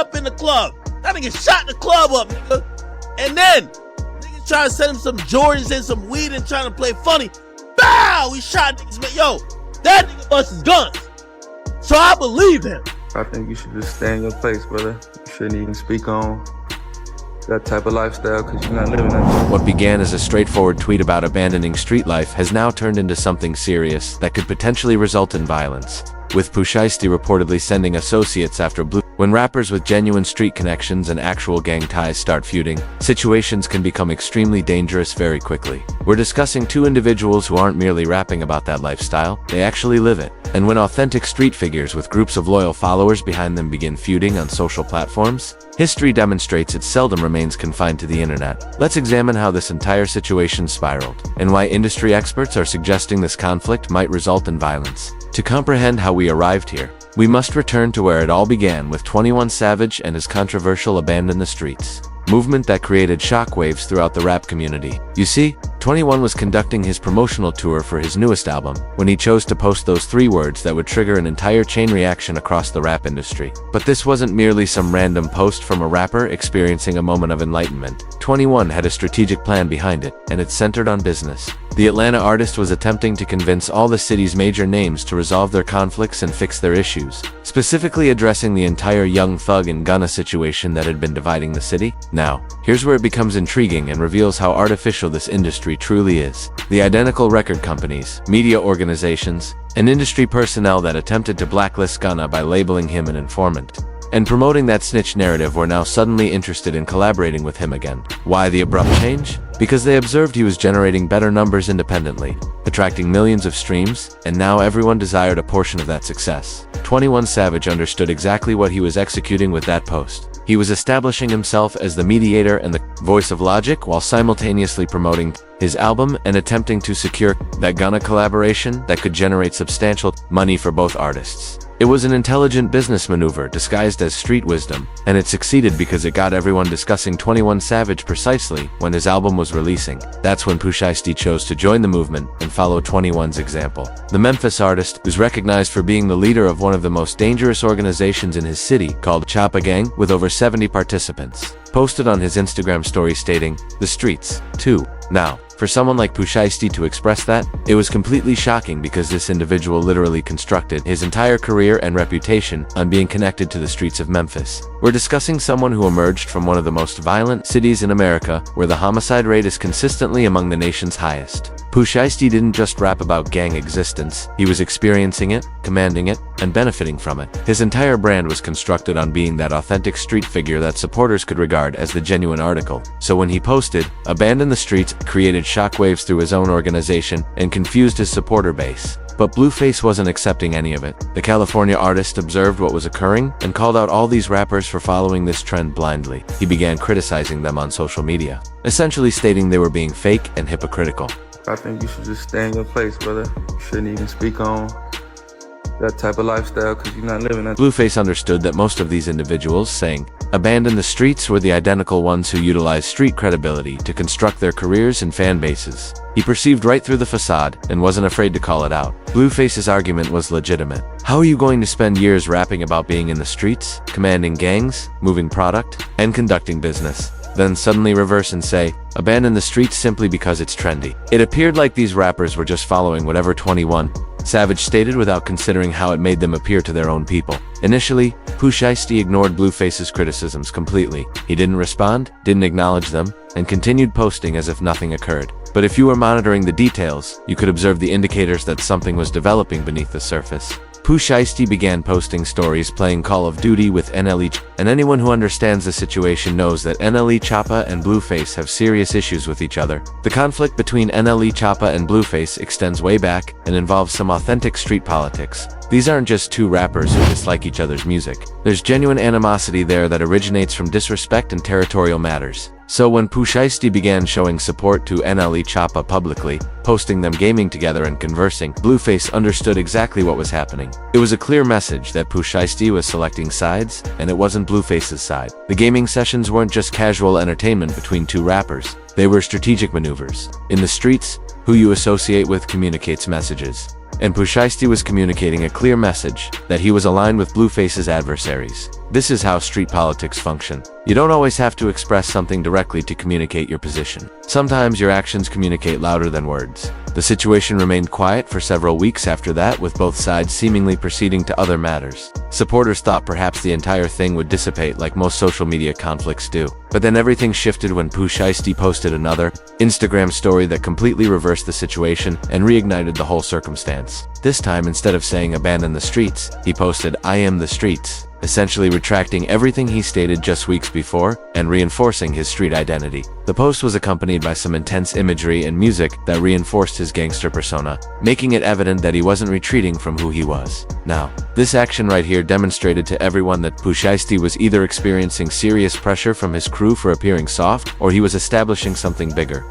up in the club. That nigga shot the club up, nigga. And then, niggas trying to send him some Jordans and some weed and trying to play funny. Bow! He shot niggas, man. Yo, that nigga busts his guns. So I believe him. I think you should just stay in your place, brother. You shouldn't even speak on that type of lifestyle because you're not living that. What began as a straightforward tweet about abandoning street life has now turned into something serious that could potentially result in violence, with Pooh Shiesty reportedly sending associates after Blue. When rappers with genuine street connections and actual gang ties start feuding, situations can become extremely dangerous very quickly. We're discussing two individuals who aren't merely rapping about that lifestyle, they actually live it. And when authentic street figures with groups of loyal followers behind them begin feuding on social platforms, history demonstrates it seldom remains confined to the internet. Let's examine how this entire situation spiraled, and why industry experts are suggesting this conflict might result in violence. To comprehend how we arrived here, we must return to where it all began with 21 Savage and his controversial Abandon the Streets movement that created shockwaves throughout the rap community. You see, 21 was conducting his promotional tour for his newest album when he chose to post those 3 words that would trigger an entire chain reaction across the rap industry. But this wasn't merely some random post from a rapper experiencing a moment of enlightenment. 21 had a strategic plan behind it, and it's centered on business. The Atlanta artist was attempting to convince all the city's major names to resolve their conflicts and fix their issues, specifically addressing the entire Young Thug and Gunna situation that had been dividing the city. Now, here's where it becomes intriguing and reveals how artificial this industry truly is. The identical record companies, media organizations, and industry personnel that attempted to blacklist Gunna by labeling him an informant and promoting that snitch narrative were now suddenly interested in collaborating with him again. Why the abrupt change? Because they observed he was generating better numbers independently, attracting millions of streams, and now everyone desired a portion of that success. 21 Savage understood exactly what he was executing with that post. He was establishing himself as the mediator and the voice of logic while simultaneously promoting his album and attempting to secure that Gunna collaboration that could generate substantial money for both artists. It was an intelligent business maneuver disguised as street wisdom, and it succeeded because it got everyone discussing 21 Savage precisely when his album was releasing. That's when Pooh Shiesty chose to join the movement and follow 21's example. The Memphis artist, who's recognized for being the leader of one of the most dangerous organizations in his city called Choppa Gang with over 70 participants, posted on his Instagram story stating, "The streets, too." Now, for someone like Pooh Shiesty to express that, it was completely shocking because this individual literally constructed his entire career and reputation on being connected to the streets of Memphis. We're discussing someone who emerged from one of the most violent cities in America, where the homicide rate is consistently among the nation's highest. Pooh Shiesty didn't just rap about gang existence, he was experiencing it, commanding it, and benefiting from it. His entire brand was constructed on being that authentic street figure that supporters could regard as the genuine article. So when he posted, "Abandon the Streets," created shockwaves through his own organization and confused his supporter base. But Blueface wasn't accepting any of it. The California artist observed what was occurring and called out all these rappers for following this trend blindly. He began criticizing them on social media, essentially stating they were being fake and hypocritical. I think you should just stay in your place, brother. You shouldn't even speak on that type of lifestyle because you're not living that. Blueface understood that most of these individuals saying "Abandon the Streets" were the identical ones who utilized street credibility to construct their careers and fan bases. He perceived right through the facade and wasn't afraid to call it out. Blueface's argument was legitimate. How are you going to spend years rapping about being in the streets, commanding gangs, moving product, and conducting business, then suddenly reverse and say, "Abandon the streets" simply because it's trendy? It appeared like these rappers were just following whatever 21 Savage stated without considering how it made them appear to their own people. Initially, Pooh Shiesty ignored Blueface's criticisms completely. He didn't respond, didn't acknowledge them, and continued posting as if nothing occurred. But if you were monitoring the details, you could observe the indicators that something was developing beneath the surface. Pooh Shiesty began posting stories playing Call of Duty with NLE, and anyone who understands the situation knows that NLE Choppa and Blueface have serious issues with each other. The conflict between NLE Choppa and Blueface extends way back and involves some authentic street politics. These aren't just two rappers who dislike each other's music. There's genuine animosity there that originates from disrespect and territorial matters. So when Pooh Shiesty began showing support to NLE Choppa publicly, posting them gaming together and conversing, Blueface understood exactly what was happening. It was a clear message that Pooh Shiesty was selecting sides, and it wasn't Blueface's side. The gaming sessions weren't just casual entertainment between two rappers. They were strategic maneuvers. In the streets, who you associate with communicates messages. And Pooh Shiesty was communicating a clear message that he was aligned with Blueface's adversaries. This is how street politics function. You don't always have to express something directly to communicate your position. Sometimes your actions communicate louder than words. The situation remained quiet for several weeks after that, with both sides seemingly proceeding to other matters. Supporters thought perhaps the entire thing would dissipate like most social media conflicts do. But then everything shifted when Pooh Shiesty posted another Instagram story that completely reversed the situation and reignited the whole circumstance. This time, instead of saying abandon the streets, he posted I am the streets, essentially retracting everything he stated just weeks before and reinforcing his street identity. The post was accompanied by some intense imagery and music that reinforced his gangster persona, making it evident that he wasn't retreating from who he was. Now, this action right here demonstrated to everyone that Pooh Shiesty was either experiencing serious pressure from his crew for appearing soft, or he was establishing something bigger.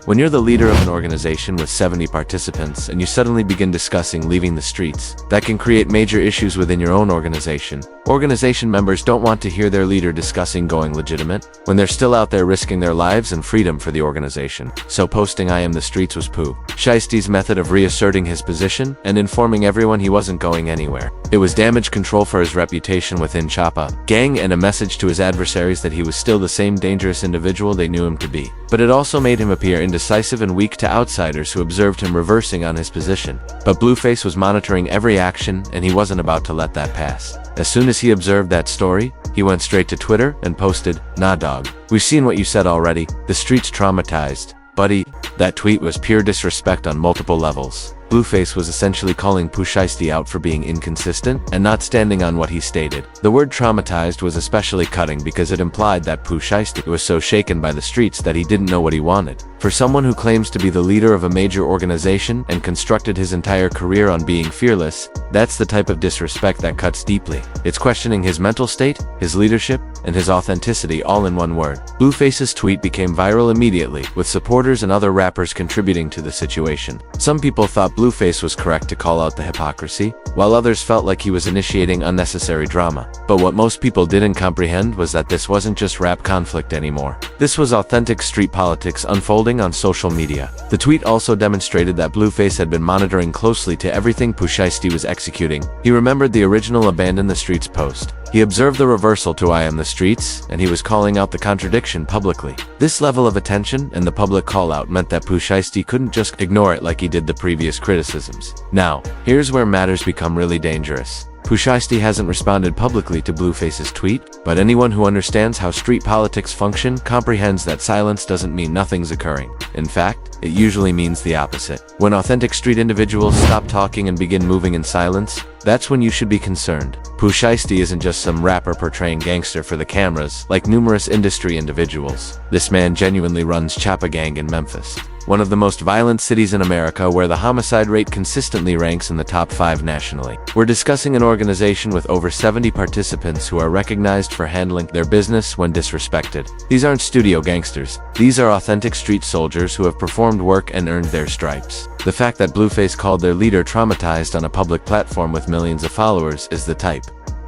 When you're the leader of an organization with 70 participants and you suddenly begin discussing leaving the streets, that can create major issues within your own organization. Organization members don't want to hear their leader discussing going legitimate when they're still out there risking their lives and freedom for the organization. So posting I am the streets was Pooh Shiesty's method of reasserting his position and informing everyone he wasn't going anywhere. It was damage control for his reputation within Chapa gang and a message to his adversaries that he was still the same dangerous individual they knew him to be. But it also made him appear indecisive and weak to outsiders who observed him reversing on his position. But Blueface was monitoring every action and he wasn't about to let that pass. As soon as he observed that story, he went straight to Twitter and posted, "Nah dog, we've seen what you said already, the street's traumatized." Buddy, that tweet was pure disrespect on multiple levels. Blueface was essentially calling Pooh Shiesty out for being inconsistent and not standing on what he stated. The word traumatized was especially cutting because it implied that Pooh Shiesty was so shaken by the streets that he didn't know what he wanted. For someone who claims to be the leader of a major organization and constructed his entire career on being fearless, that's the type of disrespect that cuts deeply. It's questioning his mental state, his leadership, and his authenticity all in one word. Blueface's tweet became viral immediately, with supporters and other rappers contributing to the situation. Some people thought Blueface was correct to call out the hypocrisy, while others felt like he was initiating unnecessary drama. But what most people didn't comprehend was that this wasn't just rap conflict anymore. This was authentic street politics unfolding on social media. The tweet also demonstrated that Blueface had been monitoring closely to everything Pooh Shiesty was executing. He remembered the original Abandon the Streets post. He observed the reversal to I am the streets, and he was calling out the contradiction publicly. This level of attention and the public call-out meant that Pooh Shiesty couldn't just ignore it like he did the previous criticisms. Now, here's where matters become really dangerous. Pooh Shiesty hasn't responded publicly to Blueface's tweet, but anyone who understands how street politics function comprehends that silence doesn't mean nothing's occurring. In fact, it usually means the opposite. When authentic street individuals stop talking and begin moving in silence, that's when you should be concerned. Pooh Shiesty isn't just some rapper portraying gangster for the cameras, like numerous industry individuals. This man genuinely runs Chapa Gang in Memphis, one of the most violent cities in America, where the homicide rate consistently ranks in the top 5 nationally. We're discussing an organization with over 70 participants who are recognized for handling their business when disrespected. These aren't studio gangsters. These are authentic street soldiers who have performed work and earned their stripes. The fact that Blueface called their leader traumatized on a public platform with millions of followers is the type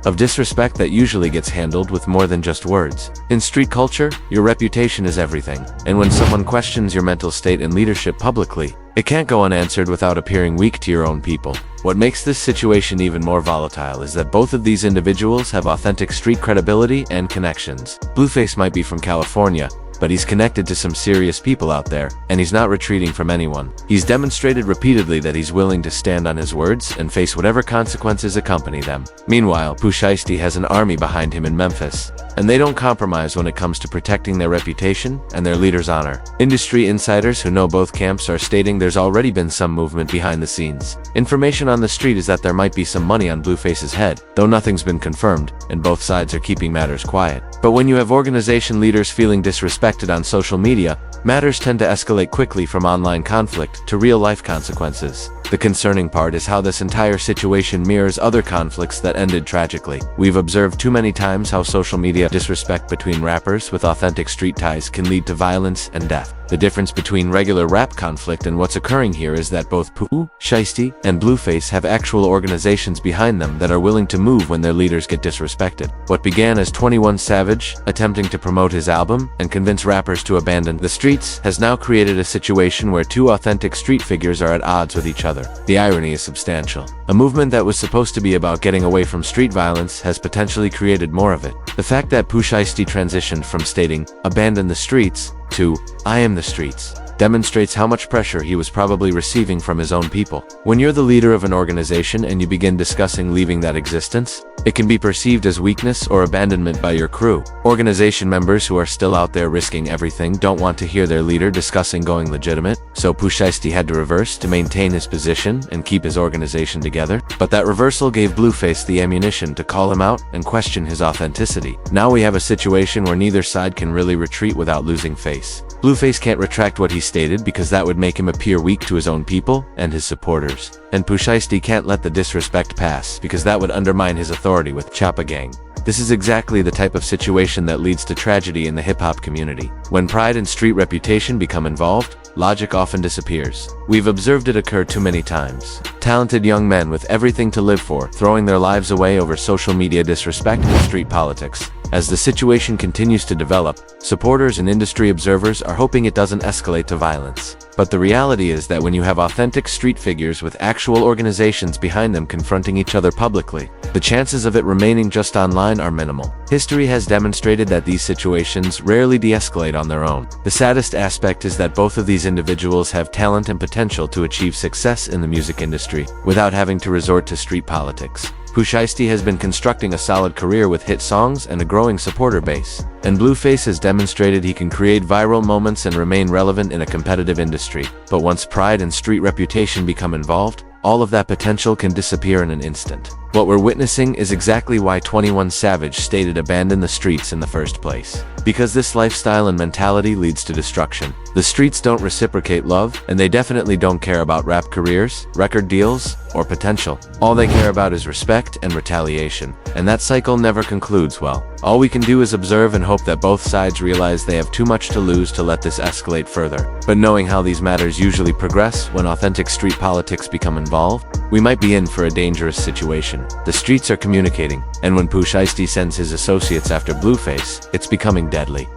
of disrespect that usually gets handled with more than just words. In street culture, your reputation is everything, and when someone questions your mental state and leadership publicly, it can't go unanswered without appearing weak to your own people. What makes this situation even more volatile is that both of these individuals have authentic street credibility and connections. Blueface might be from California, but he's connected to some serious people out there, and he's not retreating from anyone. He's demonstrated repeatedly that he's willing to stand on his words and face whatever consequences accompany them. Meanwhile, Pooh Shiesty has an army behind him in Memphis, and they don't compromise when it comes to protecting their reputation and their leader's honor. Industry insiders who know both camps are stating there's already been some movement behind the scenes. Information on the street is that there might be some money on Blueface's head, though nothing's been confirmed, and both sides are keeping matters quiet. But when you have organization leaders feeling disrespected on social media, matters tend to escalate quickly from online conflict to real-life consequences. The concerning part is how this entire situation mirrors other conflicts that ended tragically. We've observed too many times how social media disrespect between rappers with authentic street ties can lead to violence and death. The difference between regular rap conflict and what's occurring here is that both Pooh Shiesty and Blueface have actual organizations behind them that are willing to move when their leaders get disrespected. What began as 21 Savage attempting to promote his album and convince rappers to abandon the streets has now created a situation where two authentic street figures are at odds with each other. The irony is substantial. A movement that was supposed to be about getting away from street violence has potentially created more of it. The fact that Pooh Shiesty transitioned from stating, "abandon the streets," to "I am the streets," demonstrates how much pressure he was probably receiving from his own people. When you're the leader of an organization and you begin discussing leaving that existence, it can be perceived as weakness or abandonment by your crew. Organization members who are still out there risking everything don't want to hear their leader discussing going legitimate, so Pooh Shiesty had to reverse to maintain his position and keep his organization together. But that reversal gave Blueface the ammunition to call him out and question his authenticity. Now we have a situation where neither side can really retreat without losing face. Blueface can't retract what he stated because that would make him appear weak to his own people and his supporters. And Pooh Shiesty can't let the disrespect pass because that would undermine his authority with Choppa Gang. This is exactly the type of situation that leads to tragedy in the hip-hop community. When pride and street reputation become involved, logic often disappears. We've observed it occur too many times. Talented young men with everything to live for, throwing their lives away over social media disrespect and street politics. As the situation continues to develop, supporters and industry observers are hoping it doesn't escalate to violence. But the reality is that when you have authentic street figures with actual organizations behind them confronting each other publicly, the chances of it remaining just online are minimal. History has demonstrated that these situations rarely de-escalate on their own. The saddest aspect is that both of these individuals have talent and potential to achieve success in the music industry without having to resort to street politics. Pooh Shiesty has been constructing a solid career with hit songs and a growing supporter base. And Blueface has demonstrated he can create viral moments and remain relevant in a competitive industry. But once pride and street reputation become involved, all of that potential can disappear in an instant. What we're witnessing is exactly why 21 Savage stated abandon the streets in the first place. Because this lifestyle and mentality leads to destruction. The streets don't reciprocate love, and they definitely don't care about rap careers, record deals, or potential. All they care about is respect and retaliation, and that cycle never concludes well. All we can do is observe and hope that both sides realize they have too much to lose to let this escalate further. But knowing how these matters usually progress when authentic street politics become involved, we might be in for a dangerous situation. The streets are communicating, and when Pooh Shiesty sends his associates after Blueface, it's becoming deadly.